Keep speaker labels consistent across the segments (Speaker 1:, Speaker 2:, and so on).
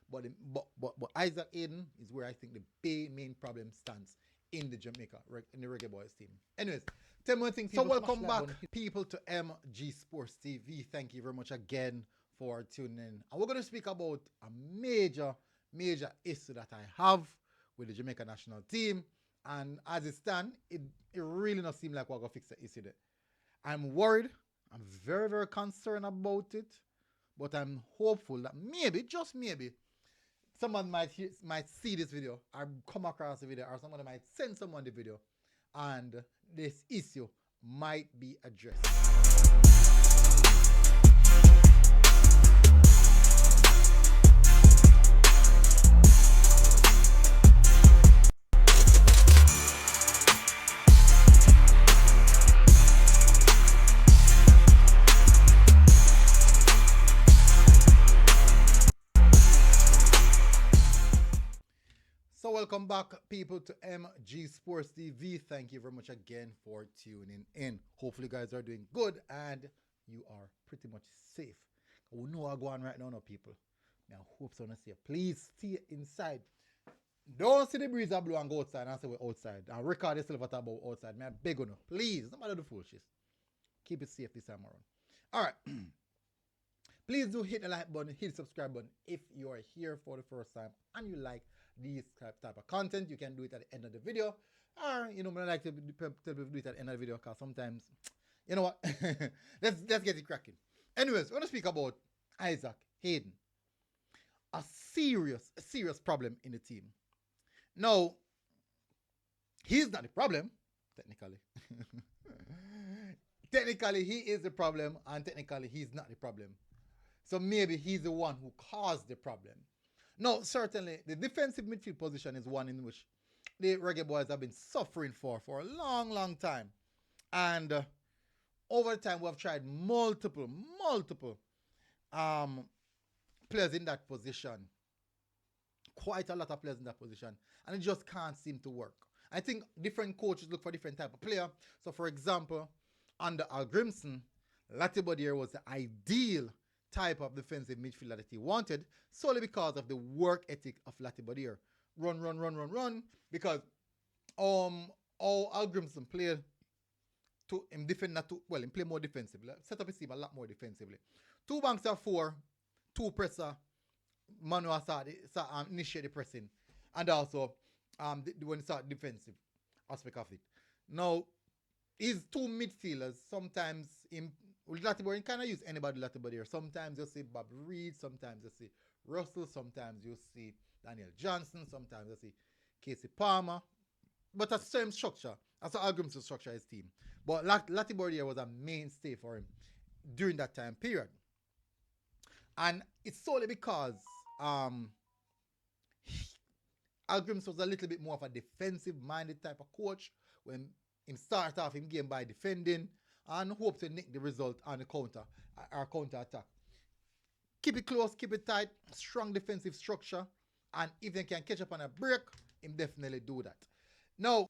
Speaker 1: But Isaac Hayden is where I think the main problem stands in the in the Reggae Boys team. Anyways, tell me one thing. So welcome back, people, to MG Sports TV. Thank you very much again for tuning in. And we're going to speak about a major issue that I have with the Jamaica national team. And as it stands, it really not seem like we're going to fix the issue there. I'm worried. I'm very concerned about it. But I'm hopeful that maybe, just maybe, someone might see this video or come across the video, or someone might send someone the video, and this issue might be addressed. So welcome back, people, to MG Sports TV. Thank you very much again for tuning in. Hopefully you guys are doing good and you are pretty much safe. We know what's going on right now, people. I hope so. Please stay inside. Don't see the breeze that blow and go outside and say we're outside. And record yourself what about outside. I beg you, please. No matter the foolishness. Keep it safe this time around. All right. Please do hit the like button, hit the subscribe button if you are here for the first time and you like this type of content. You can do it at the end of the video, or I like to do it at the end of the video because sometimes, you know what, let's get it cracking. Anyways, we're going to speak about Isaac Hayden, a serious problem in the team. Now, he's not the problem technically. Technically he is the problem, and technically he's not the problem. So maybe he's the one who caused the problem. No, certainly, the defensive midfield position is one in which the Reggae Boys have been suffering for a long time. And over time, we have tried multiple players in that position. Quite a lot of players in that position. And it just can't seem to work. I think different coaches look for different type of player. So, for example, under Al Grimson, Latibodier was the ideal type of defensive midfielder that he wanted, solely because of the work ethic of Latibodier. Run, because Al Grimson played to him defend not to him play more defensively. Set up his team a lot more defensively. 2 banks of 4, 2 presser, Manuel initiate the pressing, and also when it start defensive aspect of it. Now, his 2 midfielders sometimes with Latibodier, you cannot use anybody Latibodier. Sometimes you see Bob Reed, sometimes you see Russell, sometimes you see Daniel Johnson, sometimes you see Casey Palmer. But that's the same structure. That's how Algrim's to structure his team. But Latibodier was a mainstay for him during that time period. And it's solely because Algrims was a little bit more of a defensive-minded type of coach when he started off in game by defending and hope to nick the result on the counter attack. Keep it close, keep it tight, strong defensive structure, and if they can catch up on a break, him definitely do that. Now,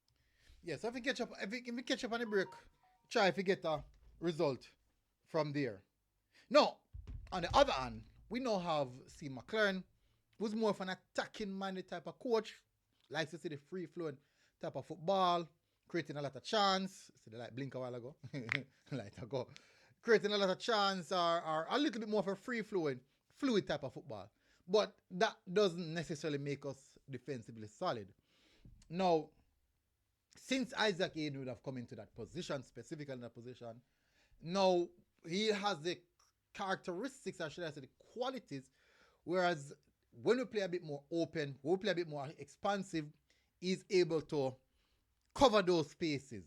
Speaker 1: yes, if we catch up on the break, try if you get a result from there. Now, on the other hand, we now have C. McLaren, who's more of an attacking-minded type of coach, likes to see the free-flowing type of football, creating a lot of chance. See the light blink a while ago. Creating a lot of chance or a little bit more of a free-flowing, fluid type of football. But that doesn't necessarily make us defensively solid. Now, since Isaac Hayden would have come into that position, specifically in that position, now he has the characteristics, or should I say the qualities, whereas when we play a bit more open, when we play a bit more expansive, he's able to cover those spaces.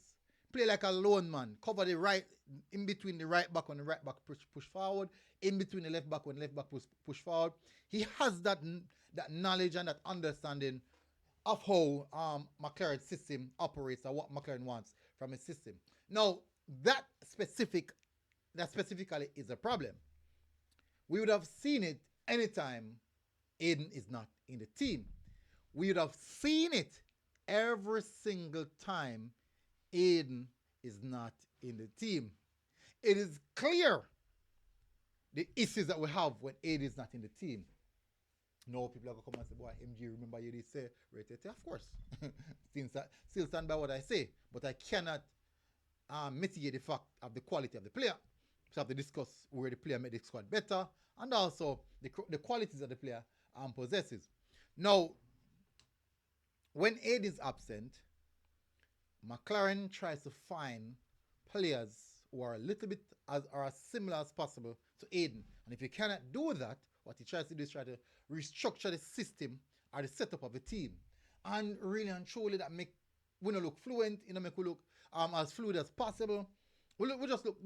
Speaker 1: Play like a lone man. Cover the right, in between the right back when the right back push forward. In between the left back when the left back push forward. He has that knowledge and that understanding of how McLaren's system operates and what McLaren wants from his system. Now, that specifically is a problem. We would have seen it anytime Hayden is not in the team. We would have seen it every single time Hayden is not in the team. It is clear the issues that we have when Hayden is not in the team. No, people are going to come and say, boy, MG, remember you did say, rated. Of course. Still stand by what I say. But I cannot mitigate the fact of the quality of the player. So I have to discuss where the player made the squad better and also the qualities that the player possesses. Now, when Aid is absent, McLaren tries to find players who are a little bit as similar as possible to Aiden. And if you cannot do that, what he tries to do is try to restructure the system or the setup of the team. And really and truly that make we not look fluent, make we look as fluid as possible. We just look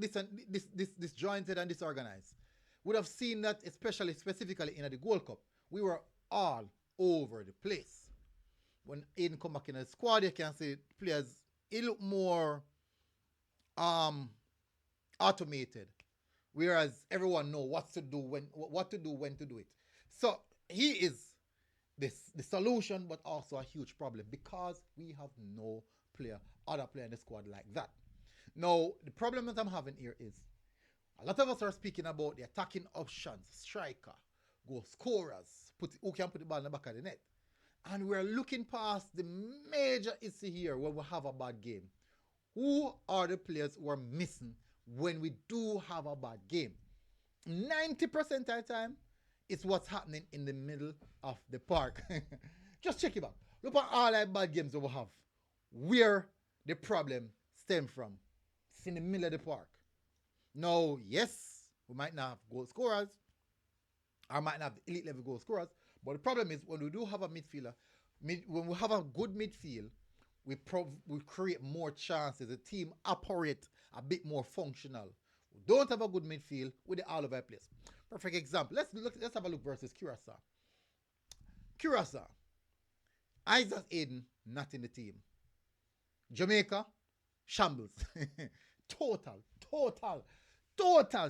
Speaker 1: disjointed and disorganized. Would have seen that specifically in the Gold Cup. We were all over the place. When Aiden come back in the squad, you can see players, he look more automated. Whereas everyone know what to do, when to do it. So he is the solution, but also a huge problem because we have no other player in the squad like that. Now, the problem that I'm having here is a lot of us are speaking about the attacking options, striker, goal scorers, who can put the ball in the back of the net. And we're looking past the major issue here when we have a bad game. Who are the players who are missing when we do have a bad game? 90% of the time, it's what's happening in the middle of the park. Just check it out. Look at all the bad games that we have. Where the problem stems from. It's in the middle of the park. Now, yes, we might not have goal scorers, or might not have elite level goal scorers, but the problem is when we do have a midfielder, when we have a good midfield, we create more chances. The team operate a bit more functional. We don't have a good midfield with the all over the place. Perfect example. Let's have a look versus Curacao. Curacao. Isaac Hayden not in the team. Jamaica, shambles. total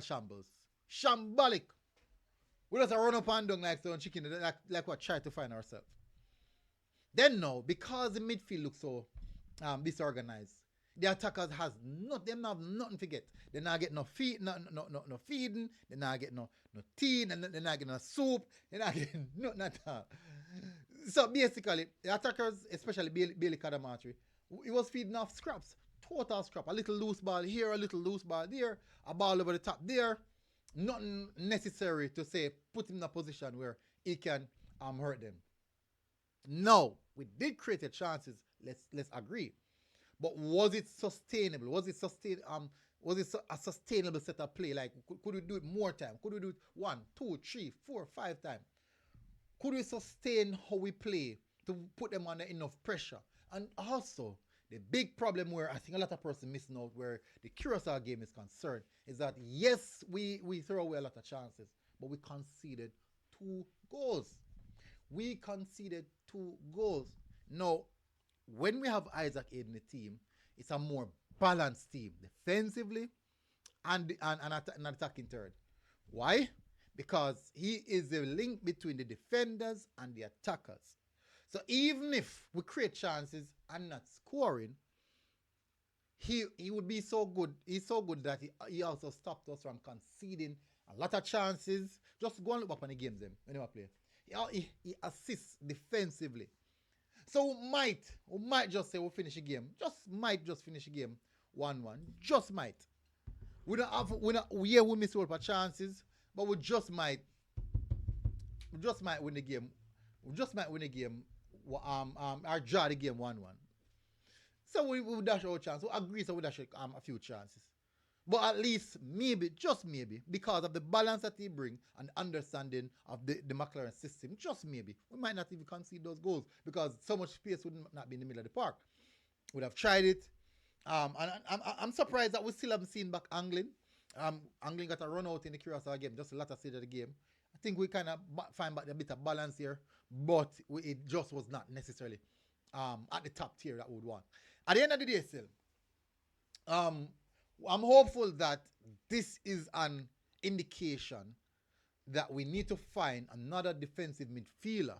Speaker 1: shambles. Shambolic. We just run up and down like some chicken, like what try to find ourselves. Then now, because the midfield looks so disorganized, the attackers have nothing to get. They not get no feeding, they not get no tea, they not get no soup, they not get nothing at all. So basically, the attackers, especially Bailey Kadamatri, he was feeding off scraps. Total scrap. A little loose ball here, a little loose ball there, a ball over the top there. Nothing necessary to say put him in a position where he can hurt them. No, we did create the chances. Let's agree. But was it sustainable? Was it a sustainable set of play? Like could we do it more time? Could we do it 1, 2, 3, 4, 5 times? Could we sustain how we play to put them under enough pressure? And also, the big problem where I think a lot of persons missing out where the Curacao game is concerned is that yes, we throw away a lot of chances, but we conceded 2 goals. Now, when we have Isaac Hayden in the team, it's a more balanced team defensively and an attacking third. Why? Because he is the link between the defenders and the attackers. So even if we create chances and not scoring, he would be so good. He's so good that he also stopped us from conceding a lot of chances. Just go and look back on the games then when he play. He assists defensively. So we might just say we'll finish the game. Just finish the game 1-1. Just might. We miss a lot of chances, but we just might win the game. We just might win the game. Or draw the game 1-1. So we dash our chance. We agree, so we dash a few chances. But at least, just maybe, because of the balance that he brings and understanding of the McLaren system, just maybe, we might not even concede those goals because so much space would not be in the middle of the park. We'd have tried it. And I'm surprised that we still haven't seen back Angling. Angling got a run out in the Curacao game, just the latter stage of the game. I think we kind of find back a bit of balance here, but it just was not necessarily at the top tier that we would want. At the end of the day, still, I'm hopeful that this is an indication that we need to find another defensive midfielder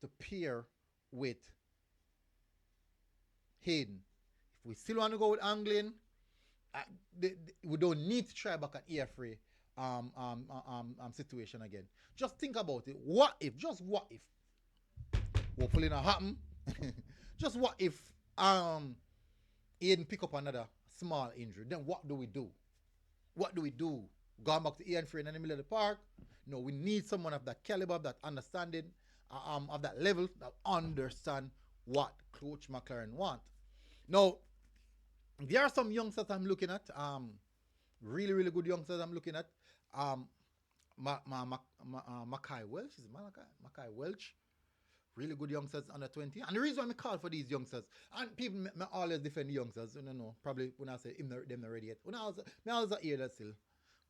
Speaker 1: to pair with Hayden. If we still want to go with Angling, we don't need to try back an Airfrey situation again. Just think about it. What if? Just what if? Hopefully not happen. Just what if Hayden pick up another small injury? Then what do we do? What do we do? Going back to Ian Frayne in the middle of the park? No, we need someone of that caliber, of that understanding, of that level, that understand what Coach McLaren want. Now, there are some youngsters I'm looking at. Really, really good youngsters I'm looking at. Mackay Welch. Is it Mackay Welch? Really good youngsters under 20. And the reason why I call for these youngsters, and people may always defend the youngsters, you know, probably when I say them not ready yet. When I always hear that still.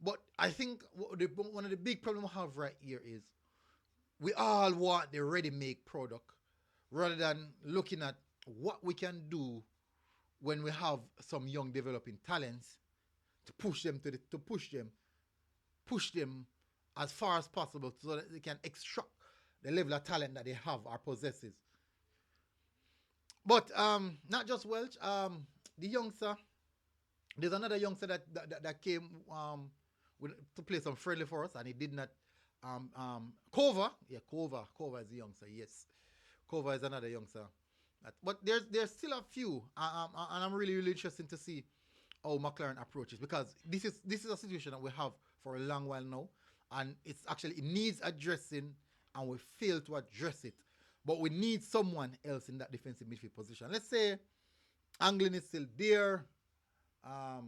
Speaker 1: But I think one of the big problems we have right here is we all want the ready-made product rather than looking at what we can do when we have some young developing talents to push them push them as far as possible so that they can extract the level of talent that they have or possesses. But not just Welch, the youngster, there's another youngster that came to play some friendly for us, and he did not. Kova is a youngster. Yes, Kova is another youngster. But there's still a few, and I'm really interested to see how McLaren approaches, because this is a situation that we have for a long while now, and it needs addressing, and we fail to address it. But we need someone else in that defensive midfield position. Let's say Anglin is still there. I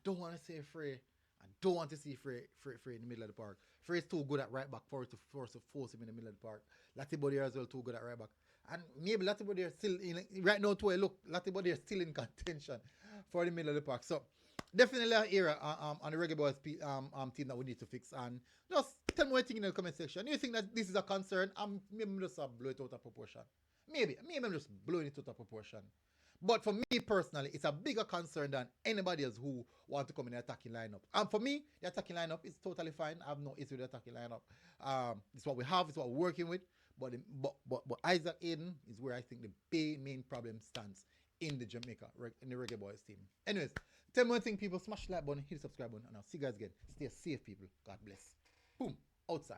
Speaker 1: don't want to say Frey. I don't want to see Frey in the middle of the park. Frey is too good at right back for us to force him in the middle of the park. Latibody as well too good at right back. And maybe Latibody are still in, right now to a look, Latibody are still in contention for the middle of the park. So definitely an era on the Reggae Boyz team that we need to fix. And just tell me what you think in the comment section. You think that this is a concern? Maybe I'm just blow it out of proportion. Maybe I'm just blowing it out of proportion. But for me personally, it's a bigger concern than anybody else who want to come in the attacking lineup. And for me, the attacking lineup is totally fine. I have no issue with the attacking lineup. It's what we have. It's what we're working with. But Isaac Hayden is where I think the main problem stands in the Jamaica, in the Reggae Boyz team. Anyways, tell me one thing, people. Smash the like button, hit the subscribe button, and I'll see you guys again. Stay safe, people. God bless. Boom. Outside.